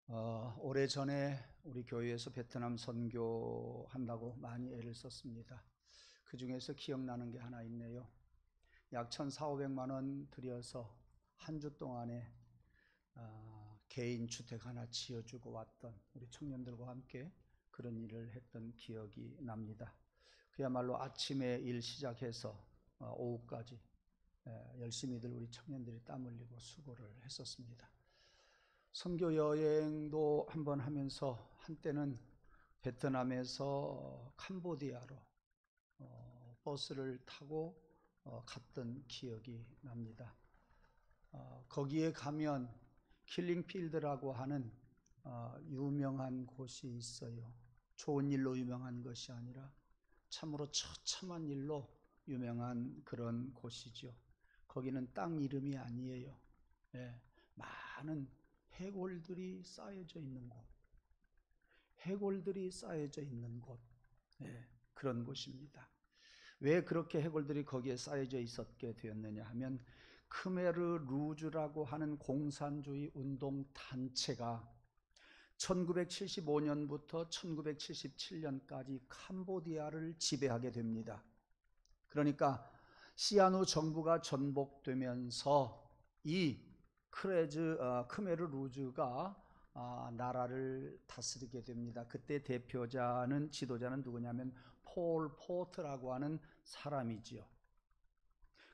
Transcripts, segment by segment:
오래전에 우리 교회에서 베트남 선교한다고 많이 애를 썼습니다. 그 중에서 기억나는 게 하나 있네요. 약 1,400~500만 원 들여서 한 주 동안에 개인 주택 하나 지어주고 왔던 우리 청년들과 함께 그런 일을 했던 기억이 납니다. 그야말로 아침에 일 시작해서 오후까지 열심히들 우리 청년들이 땀 흘리고 수고를 했었습니다. 선교 여행도 한번 하면서 한때는 베트남에서 캄보디아로 버스를 타고 갔던 기억이 납니다. 거기에 가면 킬링필드라고 하는 유명한 곳이 있어요. 좋은 일로 유명한 것이 아니라 참으로 처참한 일로 유명한 그런 곳이죠. 거기는 땅 이름이 아니에요. 많은 해골들이 쌓여져 있는 곳, 해골들이 쌓여져 있는 곳, 그런 곳입니다. 왜 그렇게 해골들이 거기에 쌓여져 있었게 되었느냐 하면 크메르 루즈라고 하는 공산주의 운동 단체가 1975년부터 1977년까지 캄보디아를 지배하게 됩니다. 그러니까 시아누 정부가 전복되면서 이 크메르 루즈가 나라를 다스리게 됩니다. 그때 지도자는 누구냐면 폴 포트라고 하는 사람이지요.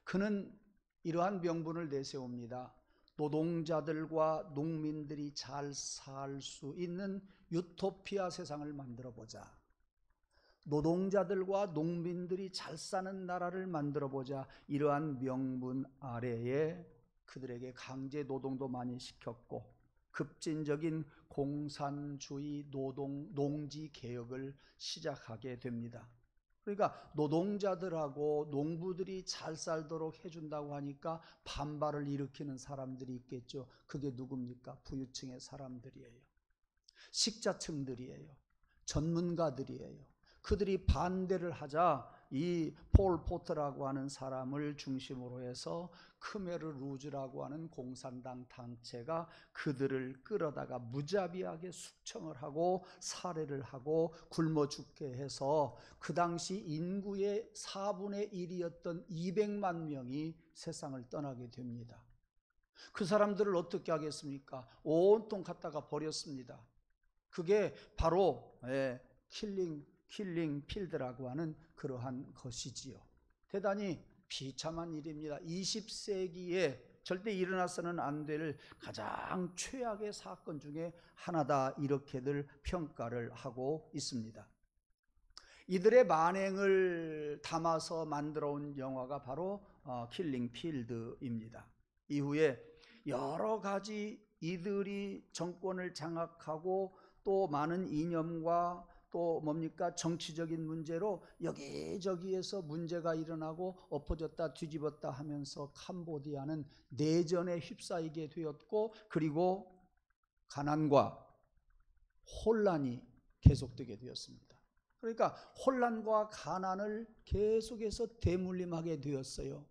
그는 이러한 명분을 내세웁니다. 노동자들과 농민들이 잘 살 수 있는 유토피아 세상을 만들어 보자. 노동자들과 농민들이 잘 사는 나라를 만들어 보자. 이러한 명분 아래에 그들에게 강제 노동도 많이 시켰고 급진적인 공산주의 농지 개혁을 시작하게 됩니다. 그러니까 노동자들하고 농부들이 잘 살도록 해준다고 하니까 반발을 일으키는 사람들이 있겠죠. 그게 누굽니까? 부유층의 사람들이에요. 식자층들이에요. 전문가들이에요. 그들이 반대를 하자 이 폴 포트라고 하는 사람을 중심으로 해서 크메르 루즈라고 하는 공산당 단체가 그들을 끌어다가 무자비하게 숙청을 하고 살해를 하고 굶어 죽게 해서 그 당시 인구의 4분의 1이었던 200만 명이 세상을 떠나게 됩니다. 그 사람들을 어떻게 하겠습니까? 온통 갖다가 버렸습니다. 그게 바로 킬링 필드라고 하는 그러한 것이지요. 대단히 비참한 일입니다. 20세기에 절대 일어나서는 안 될 가장 최악의 사건 중에 하나다, 이렇게들 평가를 하고 있습니다. 이들의 만행을 담아서 만들어 온 영화가 바로 킬링 필드입니다. 이후에 여러 가지 이들이 정권을 장악하고 또 많은 이념과 또 정치적인 문제로 여기저기에서 문제가 일어나고 엎어졌다 뒤집었다 하면서 캄보디아는 내전에 휩싸이게 되었고, 그리고 가난과 혼란이 계속되게 되었습니다. 그러니까 혼란과 가난을 계속해서 대물림하게 되었어요.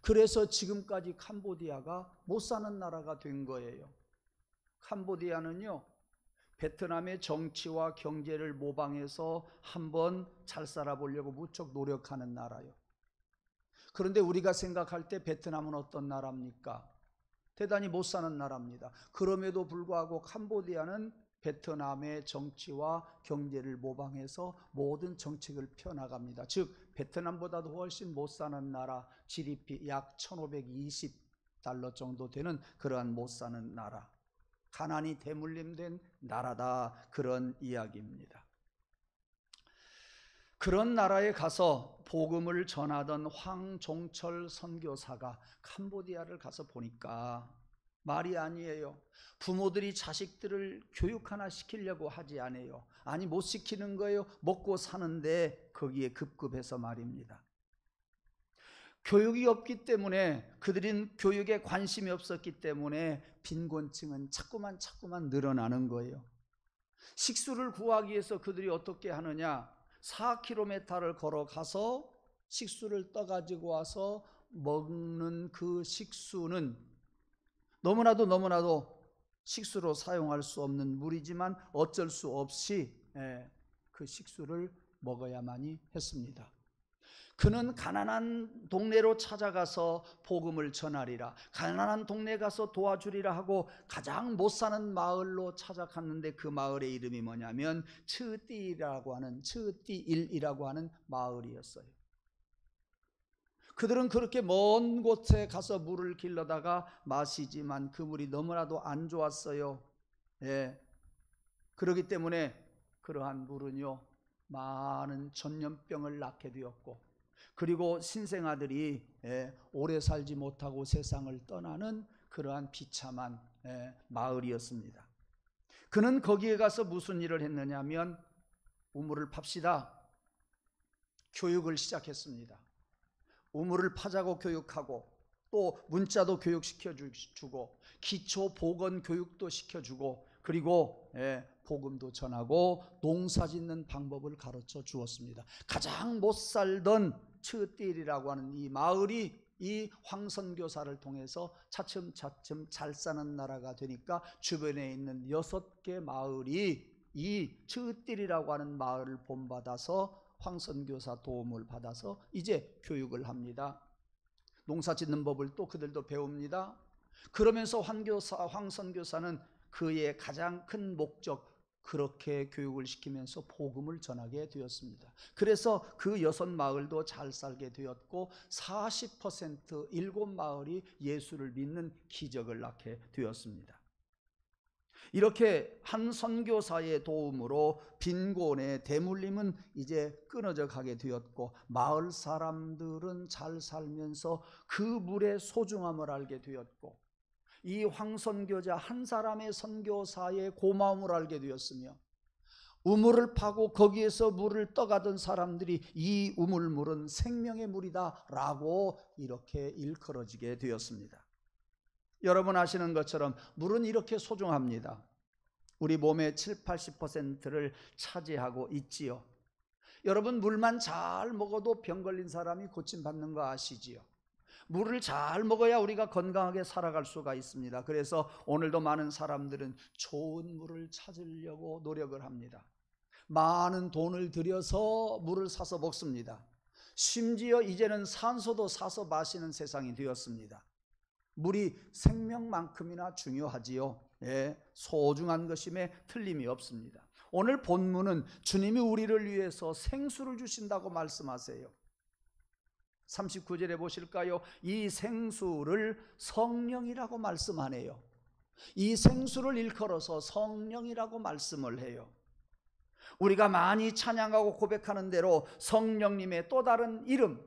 그래서 지금까지 캄보디아가 못 사는 나라가 된 거예요. 캄보디아는요, 베트남의 정치와 경제를 모방해서 한번 잘 살아보려고 무척 노력하는 나라요. 그런데 우리가 생각할 때 베트남은 어떤 나라입니까? 대단히 못 사는 나라입니다. 그럼에도 불구하고 캄보디아는 베트남의 정치와 경제를 모방해서 모든 정책을 펴나갑니다. 즉 베트남보다도 훨씬 못 사는 나라, GDP 약 1,520달러 정도 되는 그러한 못 사는 나라, 가난이 대물림된 나라다, 그런 이야기입니다. 그런 나라에 가서 복음을 전하던 황종철 선교사가 캄보디아를 가서 보니까 말이 아니에요. 부모들이 자식들을 교육 하나 시키려고 하지 않아요. 아니, 못 시키는 거예요. 먹고 사는데 거기에 급급해서 말입니다. 교육이 없기 때문에, 그들은 교육에 관심이 없었기 때문에 빈곤층은 자꾸만 늘어나는 거예요. 식수를 구하기 위해서 그들이 어떻게 하느냐, 4km를 걸어가서 식수를 떠가지고 와서 먹는 그 식수는 너무나도 식수로 사용할 수 없는 물이지만 어쩔 수 없이 그 식수를 먹어야만이 했습니다. 그는 가난한 동네로 찾아가서 복음을 전하리라, 가난한 동네 가서 도와주리라 하고 가장 못 사는 마을로 찾아갔는데 그 마을의 이름이 뭐냐면 츠띠일이라고 하는 마을이었어요. 그들은 그렇게 먼 곳에 가서 물을 길러다가 마시지만 그 물이 너무나도 안 좋았어요. 그렇기 때문에 그러한 물은요 많은 전염병을 낳게 되었고, 그리고 신생아들이 오래 살지 못하고 세상을 떠나는 그러한 비참한 마을이었습니다. 그는 거기에 가서 무슨 일을 했느냐면 우물을 팝시다, 교육을 시작했습니다. 우물을 파자고 교육하고 또 문자도 교육시켜주고 기초 보건 교육도 시켜주고 그리고 복음도 전하고 농사 짓는 방법을 가르쳐 주었습니다. 가장 못 살던 츠띠일이라고 하는 이 마을이 이 황선교사를 통해서 차츰차츰 잘 사는 나라가 되니까 주변에 있는 6개 마을이 이 츠띠일이라고 하는 마을을 본받아서 황선교사 도움을 받아서 이제 교육을 합니다. 농사 짓는 법을 또 그들도 배웁니다. 그러면서 황선교사는 그의 가장 큰 목적, 그렇게 교육을 시키면서 복음을 전하게 되었습니다. 그래서 그 6마을도 잘 살게 되었고 40% 7마을이 예수를 믿는 기적을 낳게 되었습니다. 이렇게 한 선교사의 도움으로 빈곤의 대물림은 이제 끊어져 가게 되었고 마을 사람들은 잘 살면서 그 물의 소중함을 알게 되었고 이 황선교자 한 사람의 선교사의 고마움을 알게 되었으며 우물을 파고 거기에서 물을 떠가던 사람들이 이 우물물은 생명의 물이다 라고 이렇게 일컬어지게 되었습니다. 여러분 아시는 것처럼 물은 이렇게 소중합니다. 우리 몸의 70-80%를 차지하고 있지요. 여러분 물만 잘 먹어도 병 걸린 사람이 고침받는 거 아시지요? 물을 잘 먹어야 우리가 건강하게 살아갈 수가 있습니다. 그래서 오늘도 많은 사람들은 좋은 물을 찾으려고 노력을 합니다. 많은 돈을 들여서 물을 사서 먹습니다. 심지어 이제는 산소도 사서 마시는 세상이 되었습니다. 물이 생명만큼이나 중요하지요. 소중한 것임에 틀림이 없습니다. 오늘 본문은 주님이 우리를 위해서 생수를 주신다고 말씀하세요. 39절에 보실까요? 이 생수를 성령이라고 말씀하네요. 이 생수를 일컬어서 성령이라고 말씀을 해요. 우리가 많이 찬양하고 고백하는 대로 성령님의 또 다른 이름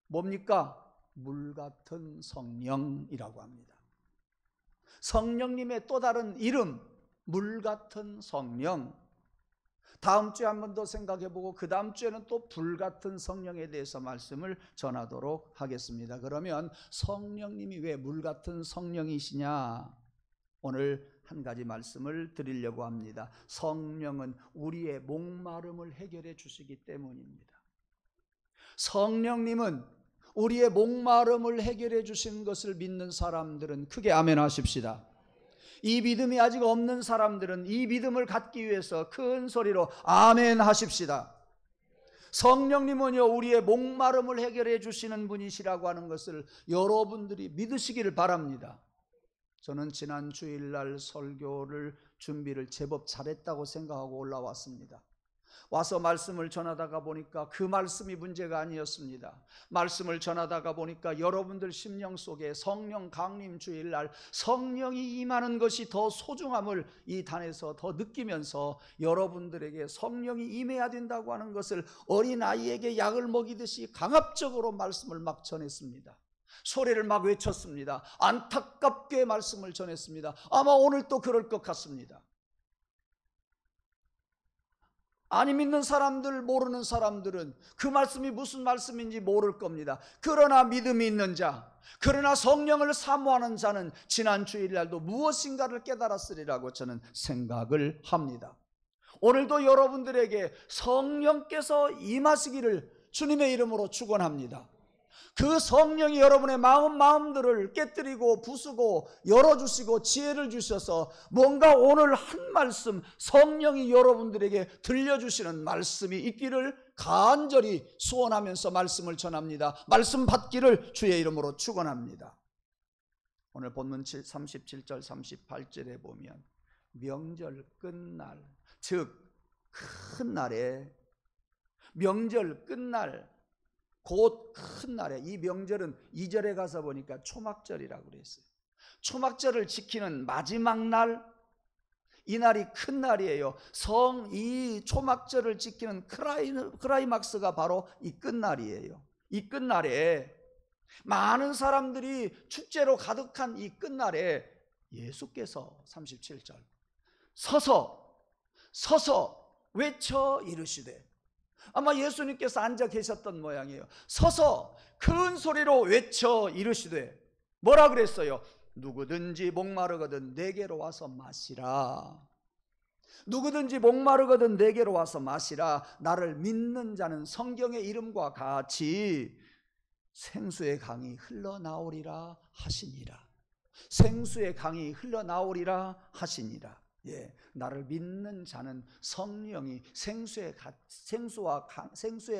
뭡니까? 물 같은 성령이라고 합니다. 성령님의 또 다른 이름 물 같은 성령. 다음 주에 한 번 더 생각해보고 그 다음 주에는 또 불 같은 성령에 대해서 말씀을 전하도록 하겠습니다. 그러면 성령님이 왜 물 같은 성령이시냐? 오늘 한 가지 말씀을 드리려고 합니다. 성령은 우리의 목마름을 해결해 주시기 때문입니다. 성령님은 우리의 목마름을 해결해 주신 것을 믿는 사람들은 크게 아멘 하십시다. 이 믿음이 아직 없는 사람들은 이 믿음을 갖기 위해서 큰 소리로 아멘 하십시다. 성령님은요 우리의 목마름을 해결해 주시는 분이시라고 하는 것을 여러분들이 믿으시기를 바랍니다. 저는 지난 주일날 설교를 준비를 제법 잘했다고 생각하고 올라왔습니다. 와서 말씀을 전하다가 보니까 그 말씀이 문제가 아니었습니다. 말씀을 전하다가 보니까 여러분들 심령 속에 성령 강림 주일날 성령이 임하는 것이 더 소중함을 이 단에서 더 느끼면서 여러분들에게 성령이 임해야 된다고 하는 것을 어린아이에게 약을 먹이듯이 강압적으로 말씀을 막 전했습니다. 소리를 막 외쳤습니다. 안타깝게 말씀을 전했습니다. 아마 오늘 또 그럴 것 같습니다. 안 믿는 사람들, 모르는 사람들은 그 말씀이 무슨 말씀인지 모를 겁니다. 그러나 믿음이 있는 자, 그러나 성령을 사모하는 자는 지난 주일날도 무엇인가를 깨달았으리라고 저는 생각을 합니다. 오늘도 여러분들에게 성령께서 임하시기를 주님의 이름으로 축원합니다. 그 성령이 여러분의 마음들을 깨뜨리고 부수고 열어주시고 지혜를 주셔서 뭔가 오늘 한 말씀, 성령이 여러분들에게 들려주시는 말씀이 있기를 간절히 소원하면서 말씀을 전합니다. 말씀 받기를 주의 이름으로 축원합니다. 오늘 본문 37절 38절에 보면 명절 끝날, 즉 큰 날에, 명절 끝날, 곧 큰 날에, 이 명절은 2절에 가서 보니까 초막절이라고 그랬어요. 초막절을 지키는 마지막 날, 이 날이 큰 날이에요. 이 초막절을 지키는 크라이막스가 바로 이 끝날이에요. 이 끝날에 많은 사람들이 축제로 가득한 이 끝날에 예수께서 37절 서서 외쳐 이르시되, 아마 예수님께서 앉아 계셨던 모양이에요. 서서 큰 소리로 외쳐 이르시되 뭐라 그랬어요? 누구든지 목마르거든 내게로 와서 마시라. 누구든지 목마르거든 내게로 와서 마시라. 나를 믿는 자는 성경의 이름과 같이 생수의 강이 흘러나오리라 하시니라. 생수의 강이 흘러나오리라 하시니라. 예, 나를 믿는 자는 성령이 생수의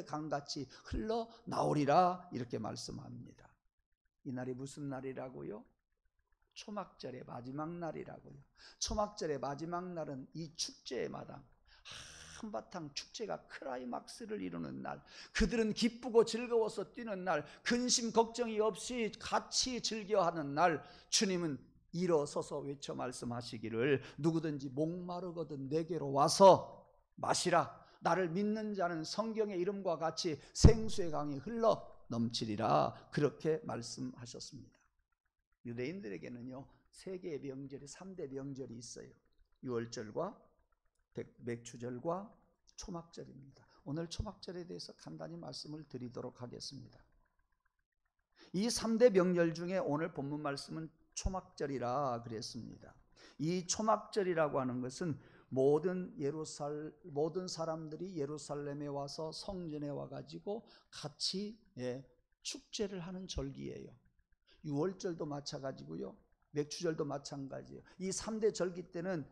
강같이 흘러나오리라 이렇게 말씀합니다. 이 날이 무슨 날이라고요? 초막절의 마지막 날이라고요. 초막절의 마지막 날은 이 축제의 마당, 한바탕 축제가 크라이막스를 이루는 날, 그들은 기쁘고 즐거워서 뛰는 날, 근심 걱정이 없이 같이 즐겨하는 날, 주님은 일어서서 외쳐 말씀하시기를 누구든지 목마르거든 내게로 와서 마시라. 나를 믿는 자는 성경의 이름과 같이 생수의 강이 흘러 넘치리라. 그렇게 말씀하셨습니다. 유대인들에게는요 3개의 명절이, 3대 명절이 있어요. 유월절과 맥추절과 초막절입니다. 오늘 초막절에 대해서 간단히 말씀을 드리도록 하겠습니다. 이 3대 명절 중에 오늘 본문 말씀은 초막절이라 그랬습니다. 이 초막절이라고 하는 것은 모든 사람들이 예루살렘에 와서 성전에 와가지고 같이 축제를 하는 절기예요. 유월절도 마찬가지고요, 맥추절도 마찬가지예요. 이 3대 절기 때는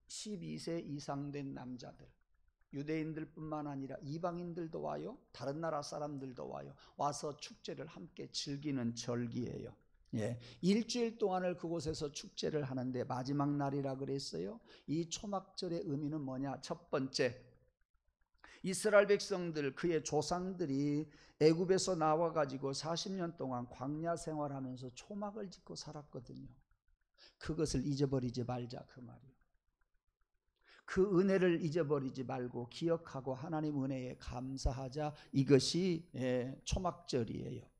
12세 이상 된 남자들, 유대인들뿐만 아니라 이방인들도 와요. 다른 나라 사람들도 와요. 와서 축제를 함께 즐기는 절기예요. 예, 일주일 동안을 그곳에서 축제를 하는데 마지막 날이라 그랬어요. 이 초막절의 의미는 뭐냐? 첫 번째, 이스라엘 백성들, 그의 조상들이 애굽에서 나와가지고 40년 동안 광야 생활하면서 초막을 짓고 살았거든요. 그것을 잊어버리지 말자 그 말이에요. 그 은혜를 잊어버리지 말고 기억하고 하나님 은혜에 감사하자. 이것이 초막절이에요.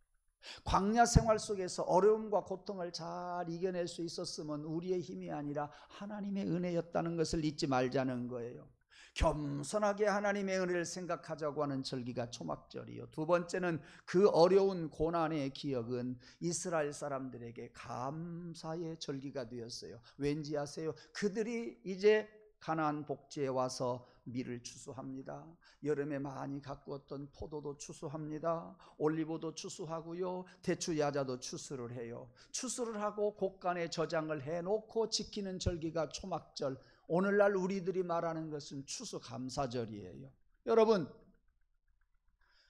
광야 생활 속에서 어려움과 고통을 잘 이겨낼 수 있었으면 우리의 힘이 아니라 하나님의 은혜였다는 것을 잊지 말자는 거예요. 겸손하게 하나님의 은혜를 생각하자고 하는 절기가 초막절이요. 두 번째는 그 어려운 고난의 기억은 이스라엘 사람들에게 감사의 절기가 되었어요. 왠지 아세요? 그들이 이제 가나안 복지에 와서 밀을 추수합니다. 여름에 많이 가꾸었던 포도도 추수합니다. 올리브도 추수하고요, 대추 야자도 추수를 해요. 추수를 하고 곡간에 저장을 해놓고 지키는 절기가 초막절. 오늘날 우리들이 말하는 것은 추수감사절이에요. 여러분,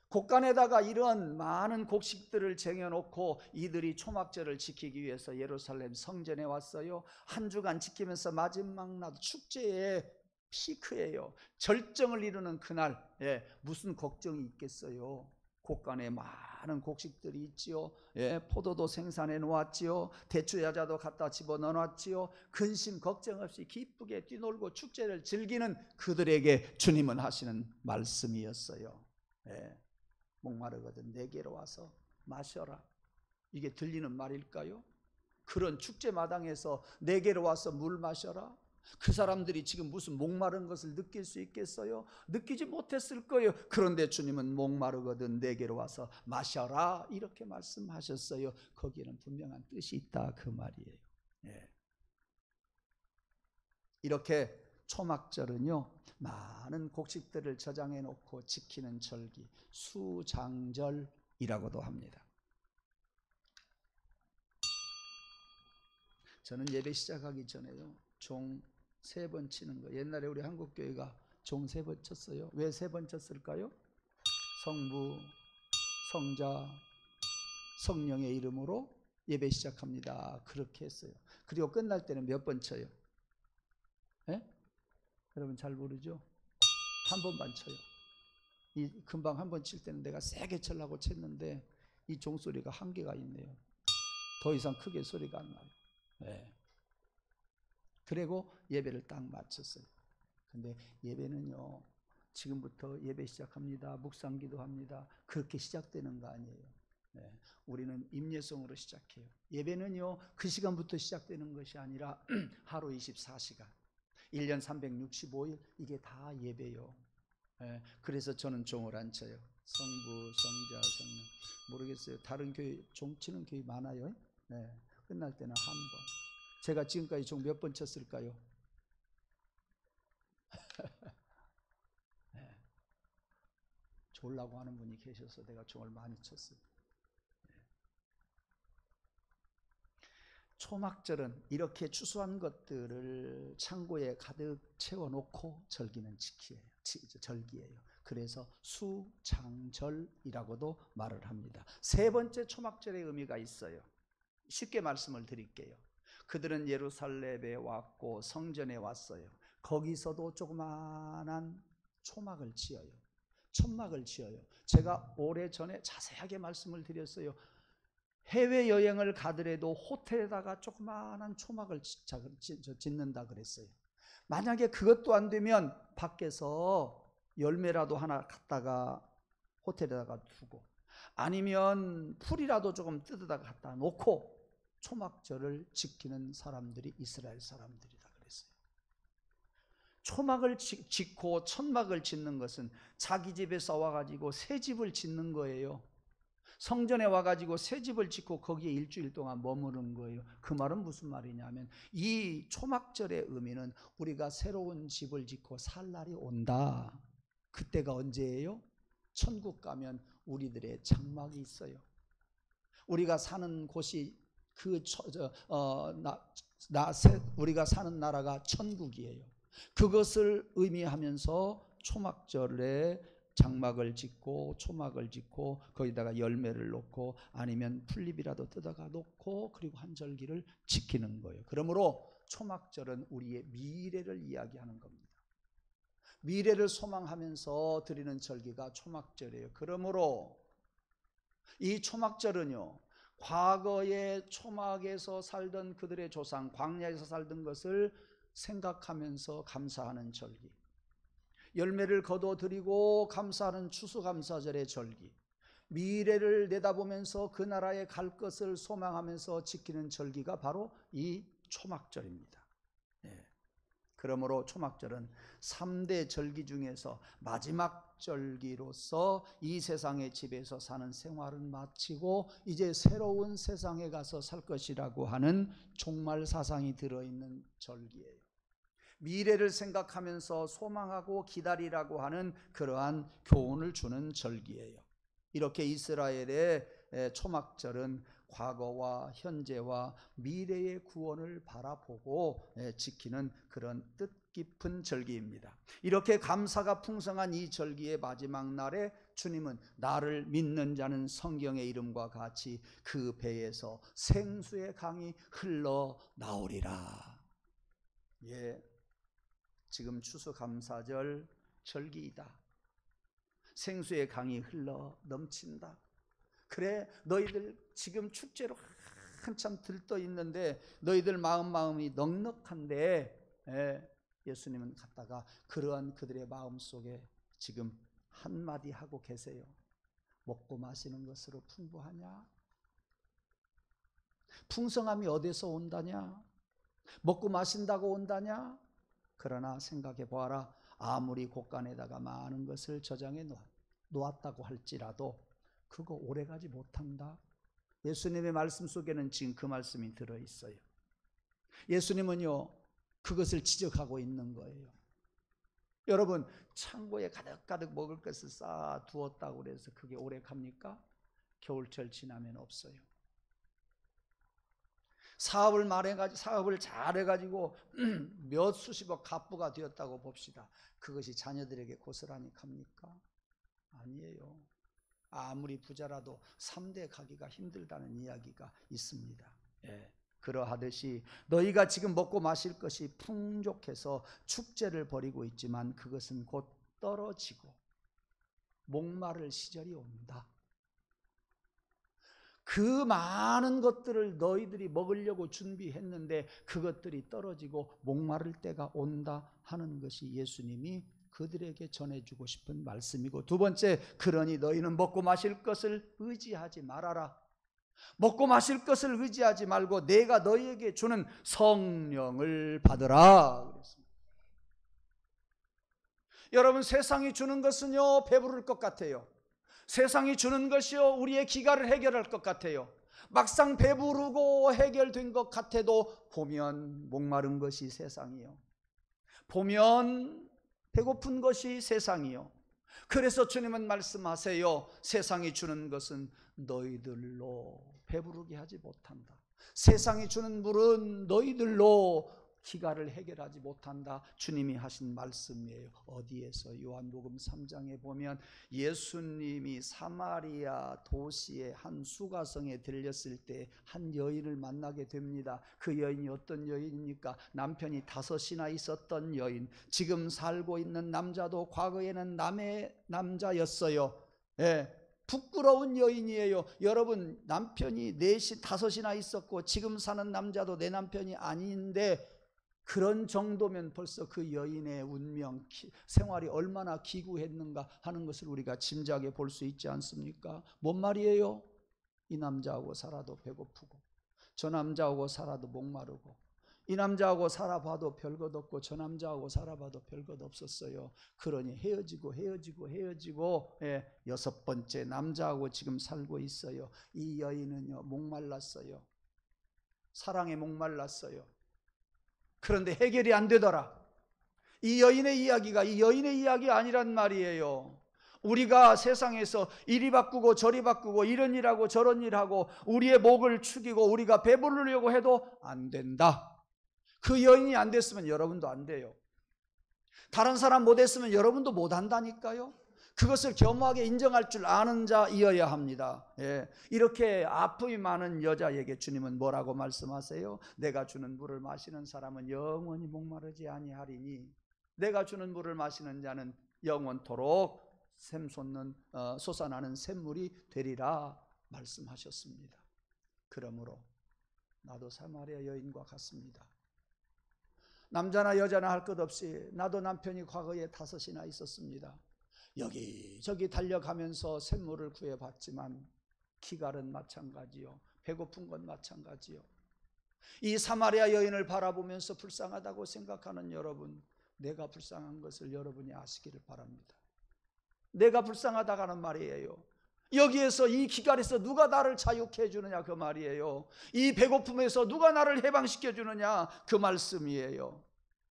곡간에다가 이런 많은 곡식들을 쟁여놓고 이들이 초막절을 지키기 위해서 예루살렘 성전에 왔어요. 한 주간 지키면서 마지막 날 축제의 피크예요. 절정을 이루는 그날, 무슨 걱정이 있겠어요? 곡간에 많은 곡식들이 있지요. 포도도 생산해 놓았지요. 대추 야자도 갖다 집어넣어 놨지요. 근심 걱정 없이 기쁘게 뛰놀고 축제를 즐기는 그들에게 주님은 하시는 말씀이었어요. 목마르거든 내게로 와서 마셔라. 이게 들리는 말일까요? 그런 축제 마당에서 내게로 와서 물 마셔라. 그 사람들이 지금 무슨 목마른 것을 느낄 수 있겠어요? 느끼지 못했을 거예요. 그런데 주님은 목마르거든 내게로 와서 마셔라 이렇게 말씀하셨어요. 거기에는 분명한 뜻이 있다 그 말이에요. 이렇게 초막절은요, 많은 곡식들을 저장해 놓고 지키는 절기, 수장절이라고도 합니다. 저는 예배 시작하기 전에요, 종 3번 치는 거. 옛날에 우리 한국교회가 종 3번 쳤어요. 왜 3번 쳤을까요? 성부, 성자, 성령의 이름으로 예배 시작합니다. 그렇게 했어요. 그리고 끝날 때는 몇 번 쳐요? 예? 여러분 잘 모르죠? 한 번만 쳐요. 이 금방 한 번 칠 때는 내가 세게 치려고 쳤는데 이 종소리가 한계가 있네요. 더 이상 크게 소리가 안 나요. 네. 그리고 예배를 딱 마쳤어요. 근데 예배는요, 지금부터 예배 시작합니다, 묵상 기도합니다, 그렇게 시작되는 거 아니에요. 네. 우리는 임예성으로 시작해요. 예배는요, 그 시간부터 시작되는 것이 아니라 하루 24시간, 1년 365일 이게 다 예배요. 네. 그래서 저는 종을 안 쳐요. 성부, 성자, 성령. 모르겠어요. 다른 교회 종 치는 교회 많아요. 네. 끝날 때는 한 번. 제가 지금까지 종 몇 번 쳤을까요? 네. 졸라고 하는 분이 계셔서 내가 종을 많이 쳤어요. 네. 초막절은 이렇게 추수한 것들을 창고에 가득 채워놓고 절기는 절기예요. 그래서 수장절이라고도 말을 합니다. 3번째 초막절의 의미가 있어요. 쉽게 말씀을 드릴게요. 그들은 예루살렘에 왔고 성전에 왔어요. 거기서도 조그마한 초막을 지어요. 천막을 지어요. 제가 오래전에 자세하게 말씀을 드렸어요. 해외여행을 가더라도 호텔에다가 조그마한 초막을 짓는다 그랬어요. 만약에 그것도 안 되면 밖에서 열매라도 하나 갖다가 호텔에다가 두고, 아니면 풀이라도 조금 뜯어다 갖다 놓고 초막절을 지키는 사람들이 이스라엘 사람들이다 그랬어요. 초막을 짓고 천막을 짓는 것은 자기 집에서 와가지고 새 집을 짓는 거예요. 성전에 와가지고 새 집을 짓고 거기에 일주일 동안 머무는 거예요. 그 말은 무슨 말이냐면, 이 초막절의 의미는 우리가 새로운 집을 짓고 살 날이 온다. 그때가 언제예요? 천국 가면 우리들의 장막이 있어요. 우리가 사는 곳이 우리가 사는 나라가 천국이에요. 그것을 의미하면서 초막절에 장막을 짓고 초막을 짓고 거기다가 열매를 놓고 아니면 풀잎이라도 뜯어가 놓고 그리고 한 절기를 지키는 거예요. 그러므로 초막절은 우리의 미래를 이야기하는 겁니다. 미래를 소망하면서 드리는 절기가 초막절이에요. 그러므로 이 초막절은요, 과거의 초막에서 살던 그들의 조상, 광야에서 살던 것을 생각하면서 감사하는 절기, 열매를 거둬들이고 감사하는 추수감사절의 절기, 미래를 내다보면서 그 나라에 갈 것을 소망하면서 지키는 절기가 바로 이 초막절입니다. 네. 그러므로 초막절은 3대 절기 중에서 마지막 절기로서 이 세상의 집에서 사는 생활은 마치고 이제 새로운 세상에 가서 살 것이라고 하는 종말 사상이 들어있는 절기예요. 미래를 생각하면서 소망하고 기다리라고 하는 그러한 교훈을 주는 절기예요. 이렇게 이스라엘의 초막절은 과거와 현재와 미래의 구원을 바라보고 지키는 그런 뜻깊은 절기입니다. 이렇게 감사가 풍성한 이 절기의 마지막 날에 주님은 나를 믿는 자는 성경의 이름과 같이 그 배에서 생수의 강이 흘러나오리라. 예, 지금 추수감사절 절기이다. 생수의 강이 흘러 넘친다. 그래, 너희들 지금 축제로 한참 들떠 있는데 너희들 마음이 넉넉한데, 예수님은 갔다가 그러한 그들의 마음 속에 지금 한마디 하고 계세요. 먹고 마시는 것으로 풍부하냐? 풍성함이 어디서 온다냐? 먹고 마신다고 온다냐? 그러나 생각해 보아라. 아무리 곳간에다가 많은 것을 저장해 놓았다고 할지라도 그거 오래가지 못한다. 예수님의 말씀 속에는 지금 그 말씀이 들어있어요. 예수님은요, 그것을 지적하고 있는 거예요. 여러분, 창고에 가득가득 먹을 것을 쌓아 두었다고 해서 그게 오래 갑니까? 겨울철 지나면 없어요. 사업을 잘해가지고 몇 수십억 갑부가 되었다고 봅시다. 그것이 자녀들에게 고스란히 갑니까? 아니에요. 아무리 부자라도 3대 가기가 힘들다는 이야기가 있습니다. 예. 그러하듯이 너희가 지금 먹고 마실 것이 풍족해서 축제를 벌이고 있지만 그것은 곧 떨어지고 목마를 시절이 온다. 그 많은 것들을 너희들이 먹으려고 준비했는데 그것들이 떨어지고 목마를 때가 온다 하는 것이 예수님이 그들에게 전해주고 싶은 말씀이고, 두 번째, 그러니 너희는 먹고 마실 것을 의지하지 말아라. 먹고 마실 것을 의지하지 말고 내가 너희에게 주는 성령을 받으라 그랬습니다. 여러분, 세상이 주는 것은요 배부를 것 같아요. 세상이 주는 것이요 우리의 기가를 해결할 것 같아요. 막상 배부르고 해결된 것 같아도 보면 목마른 것이 세상이요, 보면 배고픈 것이 세상이요. 그래서 주님은 말씀하세요. 세상이 주는 것은 너희들로 배부르게 하지 못한다. 세상이 주는 물은 너희들로 기가를 해결하지 못한다. 주님이 하신 말씀이에요. 어디에서? 요한복음 3장에 보면 예수님이 사마리아 도시의 한 수가성에 들렸을 때 한 여인을 만나게 됩니다. 그 여인이 어떤 여인입니까? 남편이 5이나 있었던 여인. 지금 살고 있는 남자도 과거에는 남의 남자였어요. 예. 부끄러운 여인이에요. 여러분, 남편이 4시 5이나 있었고 지금 사는 남자도 내 남편이 아닌데 그런 정도면 벌써 그 여인의 운명, 생활이 얼마나 기구했는가 하는 것을 우리가 짐작해 볼 수 있지 않습니까? 뭔 말이에요? 이 남자하고 살아도 배고프고 저 남자하고 살아도 목마르고 이 남자하고 살아봐도 별것 없고 저 남자하고 살아봐도 별것 없었어요. 그러니 헤어지고 6번째 남자하고 지금 살고 있어요. 이 여인은요 목말랐어요. 사랑에 목말랐어요. 그런데 해결이 안 되더라. 이 여인의 이야기가 이 여인의 이야기 아니란 말이에요. 우리가 세상에서 이리 바꾸고 저리 바꾸고 이런 일하고 저런 일하고 우리의 목을 축이고 우리가 배부르려고 해도 안 된다. 그 여인이 안 됐으면 여러분도 안 돼요. 다른 사람 못했으면 여러분도 못한다니까요. 그것을 겸허하게 인정할 줄 아는 자이어야 합니다. 예. 이렇게 아픔이 많은 여자에게 주님은 뭐라고 말씀하세요? 내가 주는 물을 마시는 사람은 영원히 목마르지 아니하리니 내가 주는 물을 마시는 자는 영원토록 솟아나는 샘물이 되리라 말씀하셨습니다. 그러므로 나도 사마리아 여인과 같습니다. 남자나 여자나 할 것 없이 나도 남편이 과거에 5이나 있었습니다. 여기저기 달려가면서 샘물을 구해봤지만 기갈은 마찬가지요, 배고픈 건 마찬가지요. 이 사마리아 여인을 바라보면서 불쌍하다고 생각하는 여러분, 내가 불쌍한 것을 여러분이 아시기를 바랍니다. 내가 불쌍하다고 하는 말이에요. 여기에서 이 기갈에서 누가 나를 자유케 해주느냐 그 말이에요. 이 배고픔에서 누가 나를 해방시켜 주느냐 그 말씀이에요.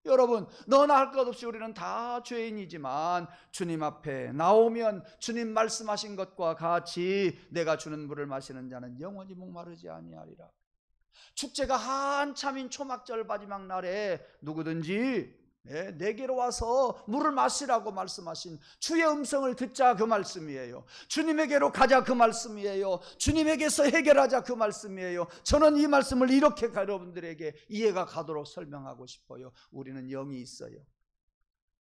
여러분, 너나 할 것 없이 우리는 다 죄인이지만 주님 앞에 나오면 주님 말씀하신 것과 같이 내가 주는 물을 마시는 자는 영원히 목마르지 아니하리라. 축제가 한참인 초막절 마지막 날에 누구든지 내게로 와서 물을 마시라고 말씀하신 주의 음성을 듣자 그 말씀이에요. 주님에게로 가자 그 말씀이에요. 주님에게서 해결하자 그 말씀이에요. 저는 이 말씀을 이렇게 여러분들에게 이해가 가도록 설명하고 싶어요. 우리는 영이 있어요.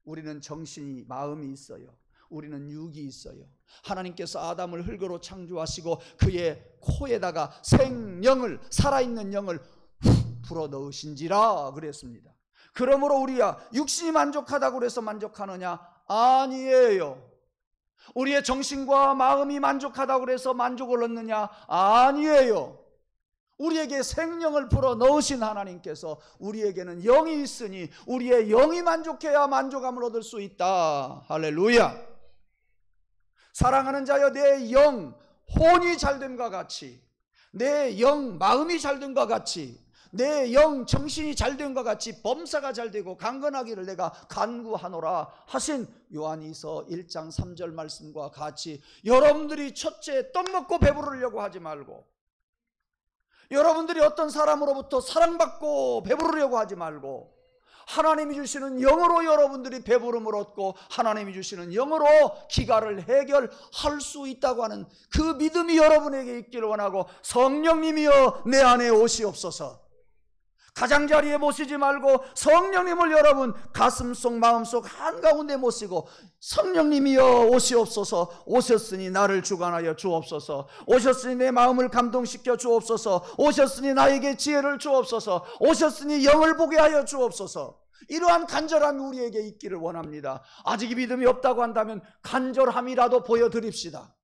우리는 정신이, 마음이 있어요. 우리는 육이 있어요. 하나님께서 아담을 흙으로 창조하시고 그의 코에다가 생명을, 살아있는 영을 불어넣으신지라 그랬습니다. 그러므로 우리야 육신이 만족하다고 그래서 만족하느냐? 아니에요. 우리의 정신과 마음이 만족하다고 그래서 만족을 얻느냐? 아니에요. 우리에게 생명을 불어 넣으신 하나님께서 우리에게는 영이 있으니 우리의 영이 만족해야 만족함을 얻을 수 있다. 할렐루야. 사랑하는 자여, 내 영 혼이 잘됨과 같이, 내 영 마음이 잘됨과 같이, 내 영 정신이 잘된 것 같이 범사가 잘되고 강건하기를 내가 간구하노라 하신 요한이서 1장 3절 말씀과 같이 여러분들이 첫째 떡 먹고 배부르려고 하지 말고 여러분들이 어떤 사람으로부터 사랑받고 배부르려고 하지 말고 하나님이 주시는 영으로 여러분들이 배부름을 얻고 하나님이 주시는 영으로 기가를 해결할 수 있다고 하는 그 믿음이 여러분에게 있기를 원하고, 성령님이여 내 안에 오시옵소서. 가장자리에 모시지 말고 성령님을 여러분 가슴속 마음속 한가운데 모시고, 성령님이여 오시옵소서. 오셨으니 나를 주관하여 주옵소서. 오셨으니 내 마음을 감동시켜 주옵소서. 오셨으니 나에게 지혜를 주옵소서. 오셨으니 영을 보게 하여 주옵소서. 이러한 간절함이 우리에게 있기를 원합니다. 아직 믿음이 없다고 한다면 간절함이라도 보여드립시다.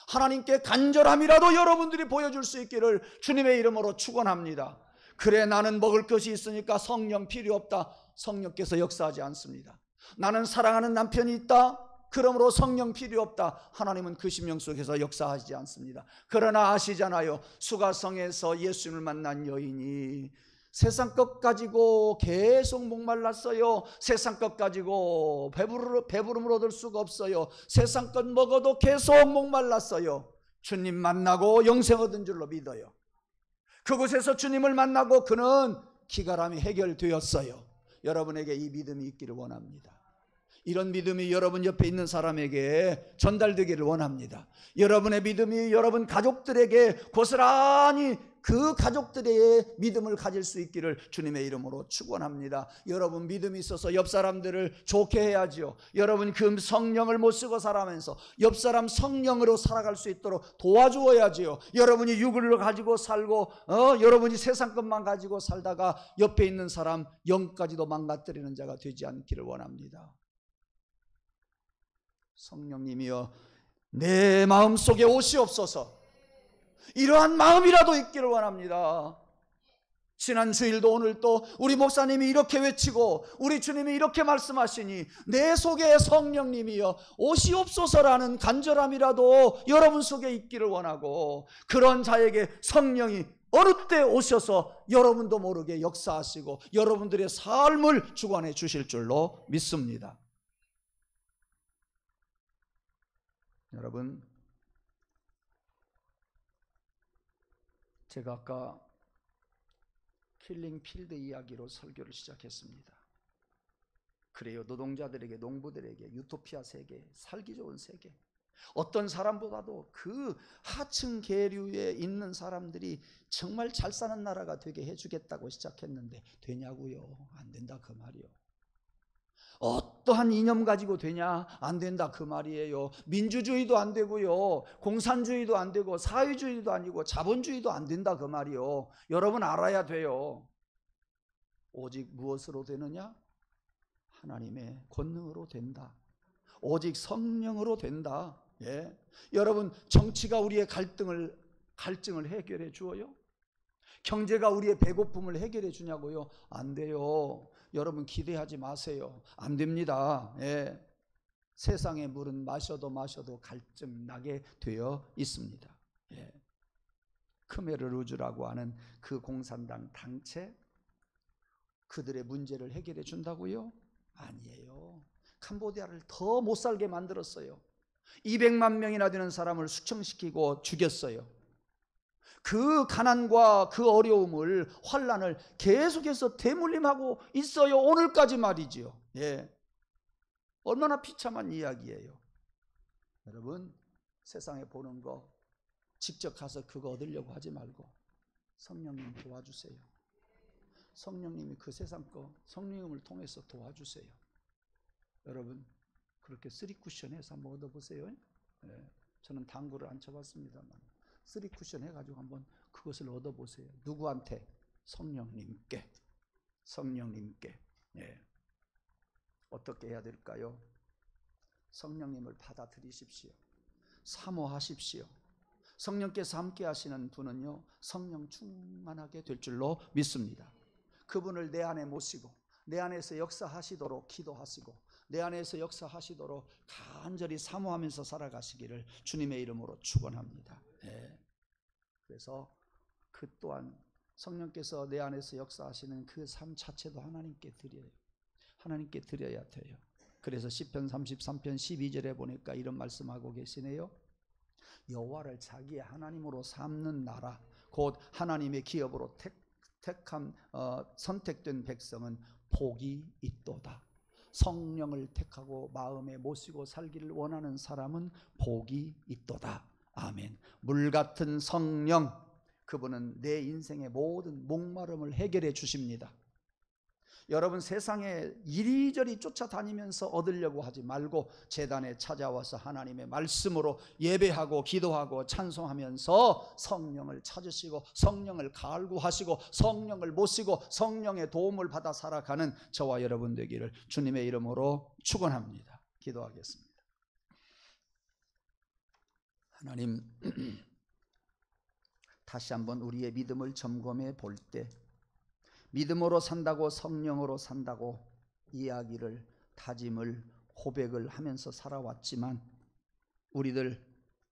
하나님께 간절함이라도 여러분들이 보여줄 수 있기를 주님의 이름으로 축원합니다. 그래, 나는 먹을 것이 있으니까 성령 필요 없다. 성령께서 역사하지 않습니다. 나는 사랑하는 남편이 있다. 그러므로 성령 필요 없다. 하나님은 그 심령 속에서 역사하지 않습니다. 그러나 아시잖아요. 수가성에서 예수님을 만난 여인이 세상 것 가지고 계속 목말랐어요. 세상 것 가지고 배부름을 얻을 수가 없어요. 세상 것 먹어도 계속 목말랐어요. 주님 만나고 영생 얻은 줄로 믿어요. 그곳에서 주님을 만나고 그는 기가람이 해결되었어요. 여러분에게 이 믿음이 있기를 원합니다. 이런 믿음이 여러분 옆에 있는 사람에게 전달되기를 원합니다. 여러분의 믿음이 여러분 가족들에게 고스란히 그 가족들의 믿음을 가질 수 있기를 주님의 이름으로 축원합니다. 여러분 믿음이 있어서 옆 사람들을 좋게 해야죠. 여러분 그 성령을 못 쓰고 살아가면서 옆 사람 성령으로 살아갈 수 있도록 도와주어야지요. 여러분이 육을 가지고 살고 여러분이 세상 것만 가지고 살다가 옆에 있는 사람 영까지도 망가뜨리는 자가 되지 않기를 원합니다. 성령님이여 내 마음속에 오시옵소서. 이러한 마음이라도 있기를 원합니다. 지난 주일도 오늘 또 우리 목사님이 이렇게 외치고 우리 주님이 이렇게 말씀하시니 내 속에 성령님이여 오시옵소서라는 간절함이라도 여러분 속에 있기를 원하고, 그런 자에게 성령이 어느 때 오셔서 여러분도 모르게 역사하시고 여러분들의 삶을 주관해 주실 줄로 믿습니다. 여러분, 제가 아까 킬링 필드 이야기로 설교를 시작했습니다. 그래요, 노동자들에게, 농부들에게 유토피아 세계, 살기 좋은 세계, 어떤 사람보다도 그 하층 계류에 있는 사람들이 정말 잘 사는 나라가 되게 해주겠다고 시작했는데 되냐고요? 안 된다 그 말이요. 어떠한 이념 가지고 되냐? 안 된다 그 말이에요. 민주주의도 안 되고요, 공산주의도 안 되고, 사회주의도 아니고 자본주의도 안 된다 그 말이요. 여러분 알아야 돼요. 오직 무엇으로 되느냐? 하나님의 권능으로 된다. 오직 성령으로 된다. 예. 여러분, 정치가 우리의 갈증을 해결해 주어요? 경제가 우리의 배고픔을 해결해 주냐고요? 안 돼요. 여러분 기대하지 마세요. 안 됩니다. 예. 세상의 물은 마셔도 갈증 나게 되어 있습니다. 예. 크메르 루즈라고 하는 그 공산당 당체, 그들의 문제를 해결해 준다고요? 아니에요. 캄보디아를 더 못 살게 만들었어요. 200만 명이나 되는 사람을 숙청시키고 죽였어요. 그 가난과 그 어려움을, 환난을 계속해서 대물림하고 있어요. 오늘까지 말이죠. 예. 얼마나 비참한 이야기예요. 여러분, 세상에 보는 거 직접 가서 그거 얻으려고 하지 말고 성령님 도와주세요. 성령님이 그 세상 거 성령님을 통해서 도와주세요. 여러분 그렇게 쓰리 쿠션해서 한번 얻어보세요. 예. 저는 당구를 안 쳐봤습니다만 쓰리 쿠션 해가지고 한번 그것을 얻어보세요. 누구한테? 성령님께. 성령님께. 예. 어떻게 해야 될까요? 성령님을 받아들이십시오. 사모하십시오. 성령께서 함께 하시는 분은요, 성령 충만하게 될 줄로 믿습니다. 그분을 내 안에 모시고 내 안에서 역사하시도록 기도하시고 내 안에서 역사하시도록 간절히 사모하면서 살아가시기를 주님의 이름으로 축원합니다. 네. 그래서 그 또한 성령께서 내 안에서 역사하시는 그 삶 자체도 하나님께 드려요. 하나님께 드려야 돼요. 그래서 시편 33편 12절에 보니까 이런 말씀하고 계시네요. 여호와를 자기의 하나님으로 삼는 나라 곧 하나님의 기업으로 선택된 백성은 복이 있도다. 성령을 택하고 마음에 모시고 살기를 원하는 사람은 복이 있도다. 아멘. 물 같은 성령, 그분은 내 인생의 모든 목마름을 해결해 주십니다. 여러분, 세상에 이리저리 쫓아다니면서 얻으려고 하지 말고 제단에 찾아와서 하나님의 말씀으로 예배하고 기도하고 찬송하면서 성령을 찾으시고 성령을 갈구하시고 성령을 모시고 성령의 도움을 받아 살아가는 저와 여러분 되기를 주님의 이름으로 축원합니다. 기도하겠습니다. 하나님, 다시 한번 우리의 믿음을 점검해 볼 때 믿음으로 산다고 성령으로 산다고 이야기를 다짐을 고백을 하면서 살아왔지만 우리들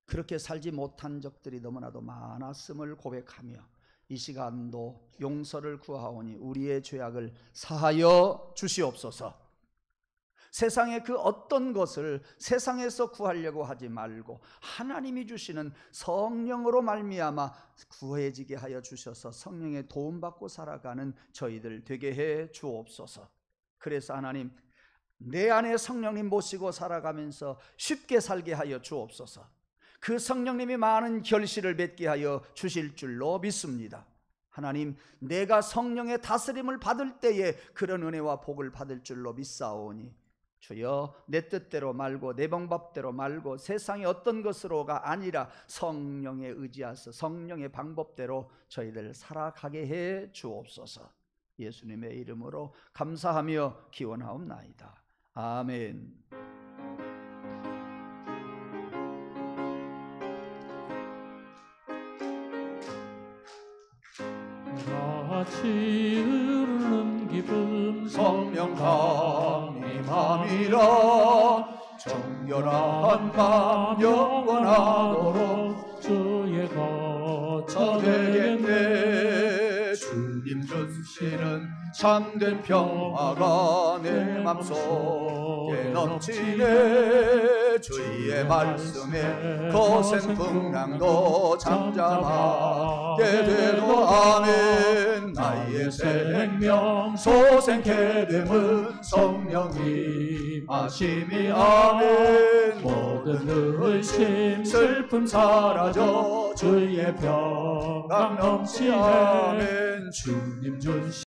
그렇게 살지 못한 적들이 너무나도 많았음을 고백하며 이 시간도 용서를 구하오니 우리의 죄악을 사하여 주시옵소서. 세상의 그 어떤 것을 세상에서 구하려고 하지 말고 하나님이 주시는 성령으로 말미암아 구해지게 하여 주셔서 성령의 도움받고 살아가는 저희들 되게 해 주옵소서. 그래서 하나님, 내 안에 성령님 모시고 살아가면서 쉽게 살게 하여 주옵소서. 그 성령님이 많은 결실을 맺게 하여 주실 줄로 믿습니다. 하나님, 내가 성령의 다스림을 받을 때에 그런 은혜와 복을 받을 줄로 믿사오니 주여, 내 뜻대로 말고 내 방법대로 말고 세상의 어떤 것으로가 아니라 성령에 의지하서 성령의 방법대로 저희들 살아가게 해 주옵소서. 예수님의 이름으로 감사하며 기원하옵나이다. 아멘. 같이 흐르는 기쁨 성령 강림함이라. 정결한 밤 영원하도록 주의 거처 되겠네. 주님 주시는 참된 평화가 내 맘속에 넘치네. 주의 말씀에 거센 풍랑도 잠잠하게 되도 아멘. 나의 생명 소생케 됨은 성령이 하심이 아멘. 모든 의심 슬픔 사라져 주의 평강 넘치네. 아멘. 주님 주시